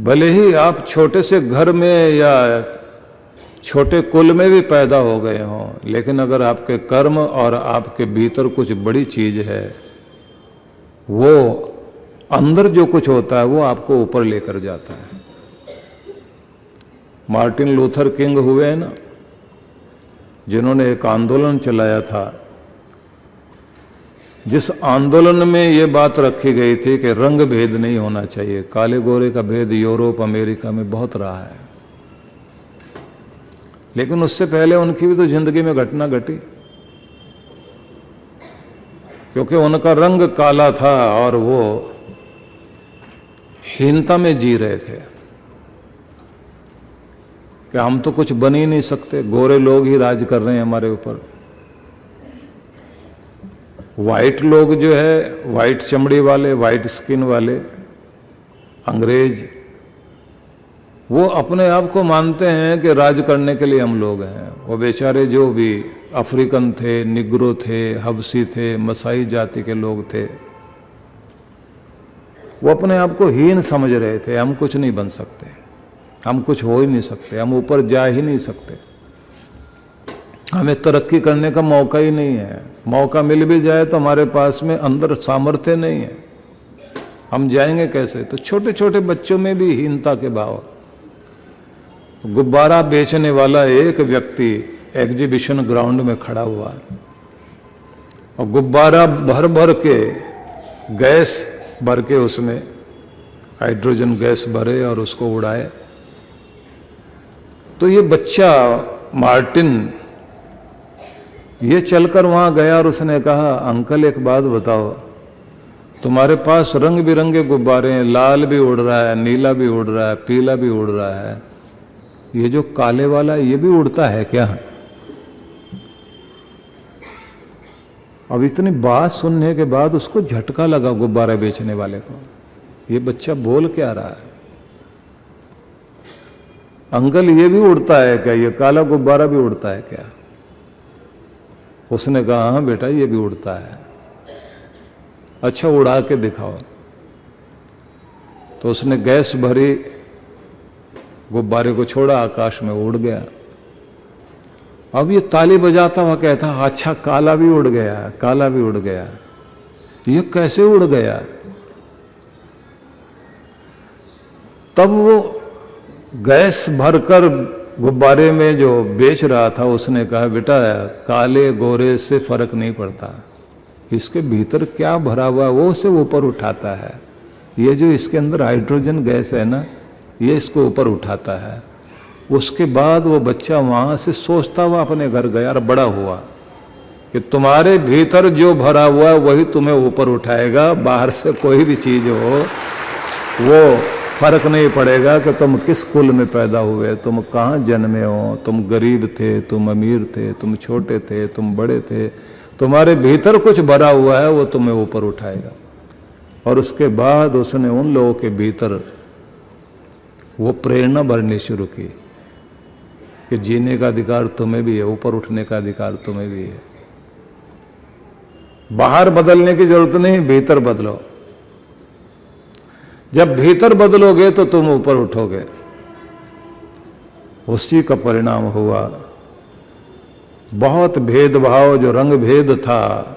भले ही आप छोटे से घर में या छोटे कुल में भी पैदा हो गए हों, लेकिन अगर आपके कर्म और आपके भीतर कुछ बड़ी चीज है, वो अंदर जो कुछ होता है वो आपको ऊपर लेकर जाता है। मार्टिन लूथर किंग हुए हैं ना, जिन्होंने एक आंदोलन चलाया था, जिस आंदोलन में ये बात रखी गई थी कि रंग भेद नहीं होना चाहिए। काले गोरे का भेद यूरोप अमेरिका में बहुत रहा है, लेकिन उससे पहले उनकी भी तो जिंदगी में घटना घटी, क्योंकि उनका रंग काला था और वो हीनता में जी रहे थे कि हम तो कुछ बन ही नहीं सकते, गोरे लोग ही राज कर रहे हैं हमारे ऊपर। वाइट लोग जो है, वाइट चमड़ी वाले, वाइट स्किन वाले अंग्रेज, वो अपने आप को मानते हैं कि राज करने के लिए हम लोग हैं। वो बेचारे जो भी अफ्रीकन थे, निग्रो थे, हबसी थे, मसाई जाति के लोग थे, वो अपने आप को हीन समझ रहे थे। हम कुछ नहीं बन सकते, हम कुछ हो ही नहीं सकते, हम ऊपर जा ही नहीं सकते, हमें तरक्की करने का मौका ही नहीं है। मौका मिल भी जाए तो हमारे पास में अंदर सामर्थ्य नहीं है, हम जाएंगे कैसे? तो छोटे छोटे बच्चों में भी हीनता के भाव। तो गुब्बारा बेचने वाला एक व्यक्ति एग्जीबिशन ग्राउंड में खड़ा हुआ और गुब्बारा भर भर के गैस भर के, उसमें हाइड्रोजन गैस भरे और उसको उड़ाए। तो ये बच्चा मार्टिन ये चलकर वहां गया और उसने कहा, अंकल एक बात बताओ, तुम्हारे पास रंग बिरंगे गुब्बारे हैं, लाल भी उड़ रहा है, नीला भी उड़ रहा है, पीला भी उड़ रहा है, ये जो काले वाला है ये भी उड़ता है क्या? अब इतनी बात सुनने के बाद उसको झटका लगा गुब्बारा बेचने वाले को, ये बच्चा बोल क्या रहा है? अंकल ये भी उड़ता है क्या? ये काला गुब्बारा भी उड़ता है क्या? उसने कहा, हाँ बेटा ये भी उड़ता है। अच्छा उड़ा के दिखाओ। तो उसने गैस भरी गुब्बारे को छोड़ा, आकाश में उड़ गया। अब ये ताली बजाता हुआ कहता, अच्छा काला भी उड़ गया, काला भी उड़ गया, ये कैसे उड़ गया? तब वो गैस भरकर गुब्बारे में जो बेच रहा था उसने कहा, बेटा काले गोरे से फर्क नहीं पड़ता, इसके भीतर क्या भरा हुआ है वो उसे ऊपर उठाता है। ये जो इसके अंदर हाइड्रोजन गैस है ना, ये इसको ऊपर उठाता है। उसके बाद वो बच्चा वहाँ से सोचता हुआ अपने घर गया और बड़ा हुआ कि तुम्हारे भीतर जो भरा हुआ है वही तुम्हें ऊपर उठाएगा, बाहर से कोई भी चीज़ हो वो फर्क नहीं पड़ेगा कि तुम किस कुल में पैदा हुए, तुम कहाँ जन्मे हो, तुम गरीब थे, तुम अमीर थे, तुम छोटे थे, तुम बड़े थे, तुम्हारे भीतर कुछ भरा हुआ है वो तुम्हें ऊपर उठाएगा। और उसके बाद उसने उन लोगों के भीतर वो प्रेरणा भरनी शुरू की कि जीने का अधिकार तुम्हें भी है, ऊपर उठने का अधिकार तुम्हें भी है। बाहर बदलने की जरूरत नहीं, भीतर बदलो। जब भीतर बदलोगे तो तुम ऊपर उठोगे। उसी का परिणाम हुआ। बहुत भेदभाव, जो रंग भेद था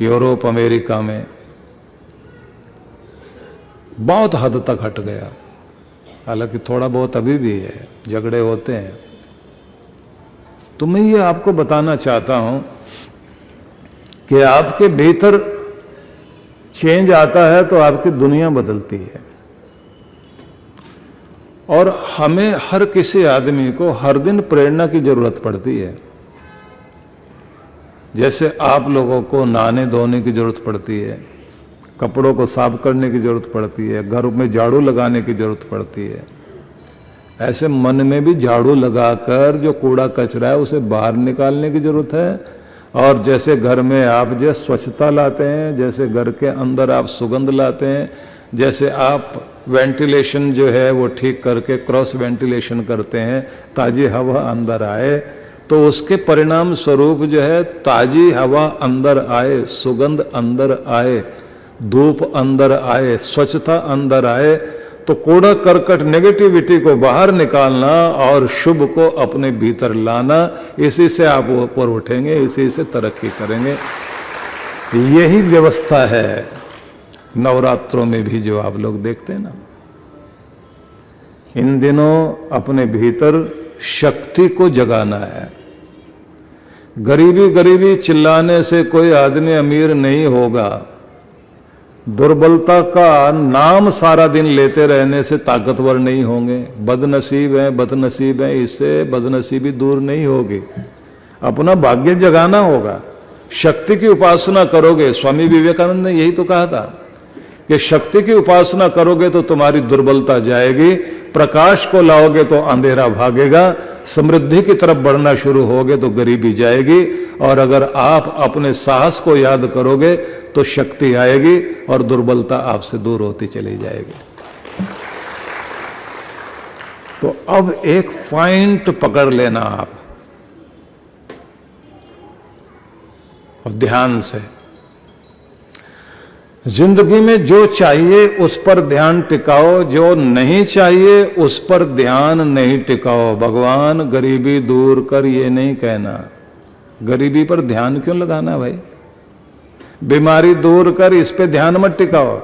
यूरोप अमेरिका में, बहुत हद तक हट गया। हालांकि थोड़ा बहुत अभी भी है, झगड़े होते हैं। तो मैं ये आपको बताना चाहता हूं कि आपके भीतर चेंज आता है तो आपकी दुनिया बदलती है। और हमें, हर किसी आदमी को हर दिन प्रेरणा की जरूरत पड़ती है। जैसे आप लोगों को नहाने धोने की जरूरत पड़ती है, कपड़ों को साफ करने की जरूरत पड़ती है, घर में झाड़ू लगाने की जरूरत पड़ती है, ऐसे मन में भी झाड़ू लगाकर जो कूड़ा कचरा है उसे बाहर निकालने की जरूरत है। और जैसे घर में आप जो स्वच्छता लाते हैं, जैसे घर के अंदर आप सुगंध लाते हैं, जैसे आप वेंटिलेशन जो है वो ठीक करके क्रॉस वेंटिलेशन करते हैं ताज़ी हवा अंदर आए, तो उसके परिणाम स्वरूप जो है ताज़ी हवा अंदर आए, सुगंध अंदर आए, धूप अंदर आए, स्वच्छता अंदर आए, तो कूड़ा करकट नेगेटिविटी को बाहर निकालना और शुभ को अपने भीतर लाना, इसी से आप ऊपर उठेंगे, इसी से तरक्की करेंगे। यही व्यवस्था है नवरात्रों में भी जो आप लोग देखते हैं ना। इन दिनों अपने भीतर शक्ति को जगाना है। गरीबी गरीबी चिल्लाने से कोई आदमी अमीर नहीं होगा। दुर्बलता का नाम सारा दिन लेते रहने से ताकतवर नहीं होंगे। बदनसीब हैं, बदनसीब हैं, इससे बदनसीबी दूर नहीं होगी। अपना भाग्य जगाना होगा। शक्ति की उपासना करोगे, स्वामी विवेकानंद ने यही तो कहा था कि शक्ति की उपासना करोगे तो तुम्हारी दुर्बलता जाएगी, प्रकाश को लाओगे तो अंधेरा भागेगा, समृद्धि की तरफ बढ़ना शुरू होगे तो गरीबी जाएगी, और अगर आप अपने साहस को याद करोगे तो शक्ति आएगी और दुर्बलता आपसे दूर होती चली जाएगी। तो अब एक पॉइंट पकड़ लेना आप और ध्यान से। जिंदगी में जो चाहिए उस पर ध्यान टिकाओ, जो नहीं चाहिए उस पर ध्यान नहीं टिकाओ। भगवान गरीबी दूर कर ये नहीं कहना। गरीबी पर ध्यान क्यों लगाना भाई? बीमारी दूर कर, इस पे ध्यान मत टिकाओ।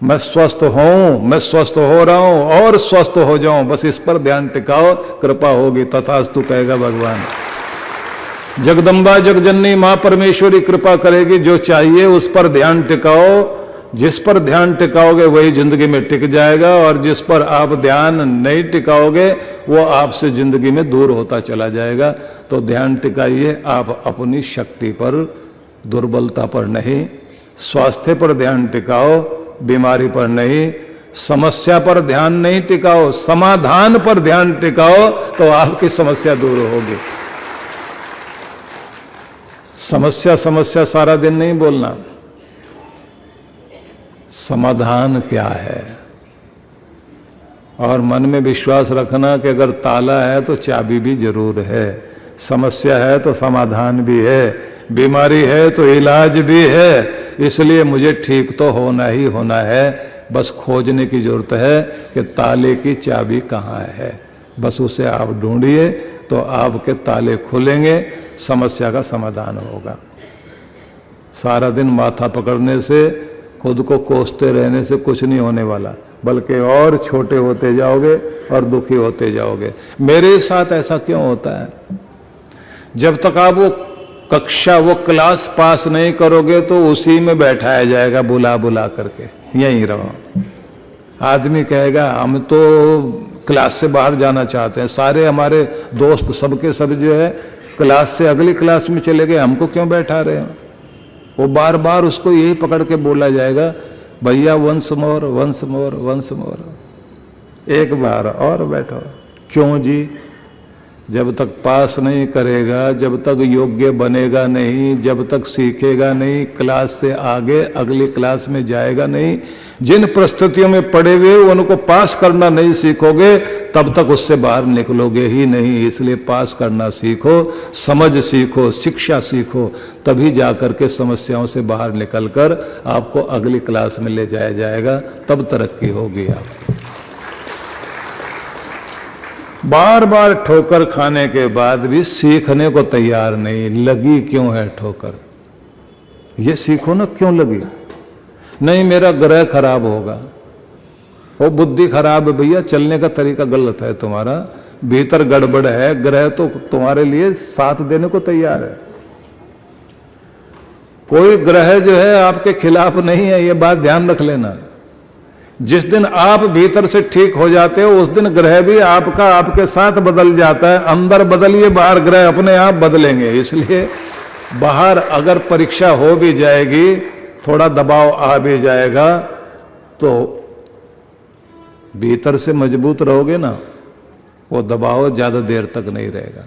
मैं स्वस्थ हूं, मैं स्वस्थ हो रहा हूं और स्वस्थ हो जाऊं, बस इस पर ध्यान टिकाओ, कृपा होगी, तथास्तु कहेगा भगवान। जगदम्बा जगजननी मां परमेश्वरी कृपा करेगी। जो चाहिए उस पर ध्यान टिकाओ, जिस पर ध्यान टिकाओगे वही जिंदगी में टिक जाएगा, और जिस पर आप ध्यान नहीं टिकाओगे वो आपसे जिंदगी में दूर होता चला जाएगा। तो ध्यान टिकाइए आप अपनी शक्ति पर, दुर्बलता पर नहीं। स्वास्थ्य पर ध्यान टिकाओ, बीमारी पर नहीं। समस्या पर ध्यान नहीं टिकाओ, समाधान पर ध्यान टिकाओ, तो आपकी समस्या दूर होगी। समस्या समस्या सारा दिन नहीं बोलना, समाधान क्या है। और मन में विश्वास रखना कि अगर ताला है तो चाबी भी जरूर है, समस्या है तो समाधान भी है, बीमारी है तो इलाज भी है। इसलिए मुझे ठीक तो होना ही होना है। बस खोजने की जरूरत है कि ताले की चाबी कहाँ है। बस उसे आप ढूंढिए तो आपके ताले खुलेंगे, समस्या का समाधान होगा। सारा दिन माथा पकड़ने से, खुद को कोसते रहने से कुछ नहीं होने वाला, बल्कि और छोटे होते जाओगे और दुखी होते जाओगे। मेरे साथ ऐसा क्यों होता है? जब तक आप वो कक्षा, वो क्लास पास नहीं करोगे तो उसी में बैठाया जाएगा बुला बुला करके, यहीं रहो। आदमी कहेगा हम तो क्लास से बाहर जाना चाहते हैं, सारे हमारे दोस्त सबके सब जो है क्लास से अगली क्लास में चले गए, हमको क्यों बैठा रहे हैं? वो बार बार उसको यही पकड़ के बोला जाएगा, भैया once more once more once more, एक बार और बैठो। क्यों जी? जब तक पास नहीं करेगा, जब तक योग्य बनेगा नहीं, जब तक सीखेगा नहीं, क्लास से आगे अगली क्लास में जाएगा नहीं, जिन परिस्थितियों में पड़े हुए उनको पास करना नहीं सीखोगे, तब तक उससे बाहर निकलोगे ही नहीं। इसलिए पास करना सीखो, समझ सीखो, शिक्षा सीखो, तभी जाकर के समस्याओं से बाहर निकलकर आपको अगली क्लास में ले जाया जाएगा, तब तरक्की होगी आपकी। बार बार ठोकर खाने के बाद भी सीखने को तैयार नहीं, लगी क्यों है ठोकर? ये सीखो ना, क्यों लगी? नहीं मेरा ग्रह खराब होगा, वो बुद्धि खराब है भैया, चलने का तरीका गलत है तुम्हारा, भीतर गड़बड़ है, ग्रह तो तुम्हारे लिए साथ देने को तैयार है। कोई ग्रह जो है आपके खिलाफ नहीं है, ये बात ध्यान रख लेना। जिस दिन आप भीतर से ठीक हो जाते हो उस दिन ग्रह भी आपका आपके साथ बदल जाता है। अंदर बदलिए, बाहर ग्रह अपने आप बदलेंगे। इसलिए बाहर अगर परीक्षा हो भी जाएगी, थोड़ा दबाव आ भी जाएगा, तो भीतर से मजबूत रहोगे ना, वो दबाव ज्यादा देर तक नहीं रहेगा।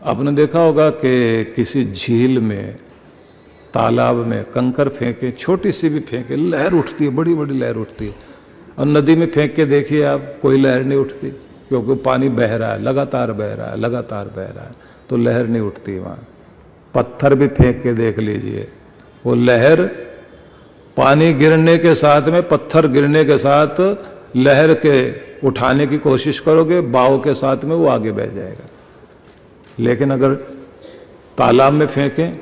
आपने देखा होगा कि किसी झील में, तालाब में कंकर फेंके, छोटी सी भी फेंके, लहर उठती है, बड़ी बड़ी लहर उठती है। और नदी में फेंक के देखिए आप, कोई लहर नहीं उठती, क्योंकि पानी बह रहा है, लगातार बह रहा है, लगातार बह रहा है, तो लहर नहीं उठती वहाँ। पत्थर भी फेंक के देख लीजिए, वो लहर पानी गिरने के साथ में, पत्थर गिरने के साथ लहर के उठाने की कोशिश करोगे, बाव के साथ में वो आगे बह जाएगा। लेकिन अगर तालाब में फेंकें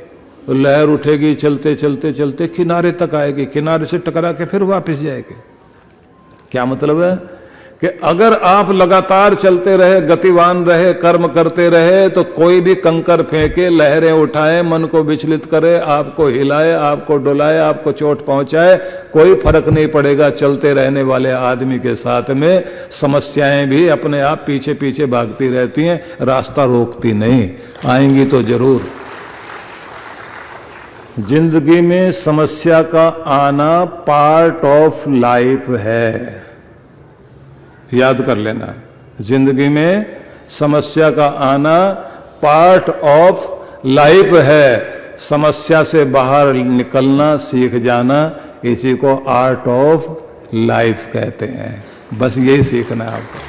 तो लहर उठेगी, चलते चलते चलते किनारे तक आएगी, किनारे से टकरा के फिर वापस जाएगी। क्या मतलब है कि अगर आप लगातार चलते रहे, गतिवान रहे, कर्म करते रहे, तो कोई भी कंकर फेंके, लहरें उठाए, मन को विचलित करे, आपको हिलाए, आपको डुलाए, आपको चोट पहुंचाए, कोई फर्क नहीं पड़ेगा। चलते रहने वाले आदमी के साथ में समस्याएं भी अपने आप पीछे पीछे भागती रहती हैं, रास्ता रोकती नहीं, आएंगी तो जरूर। जिंदगी में समस्या का आना पार्ट ऑफ लाइफ है, याद कर लेना। जिंदगी में समस्या का आना पार्ट ऑफ लाइफ है। समस्या से बाहर निकलना सीख जाना, इसी को आर्ट ऑफ लाइफ कहते हैं। बस यही सीखना है आपको।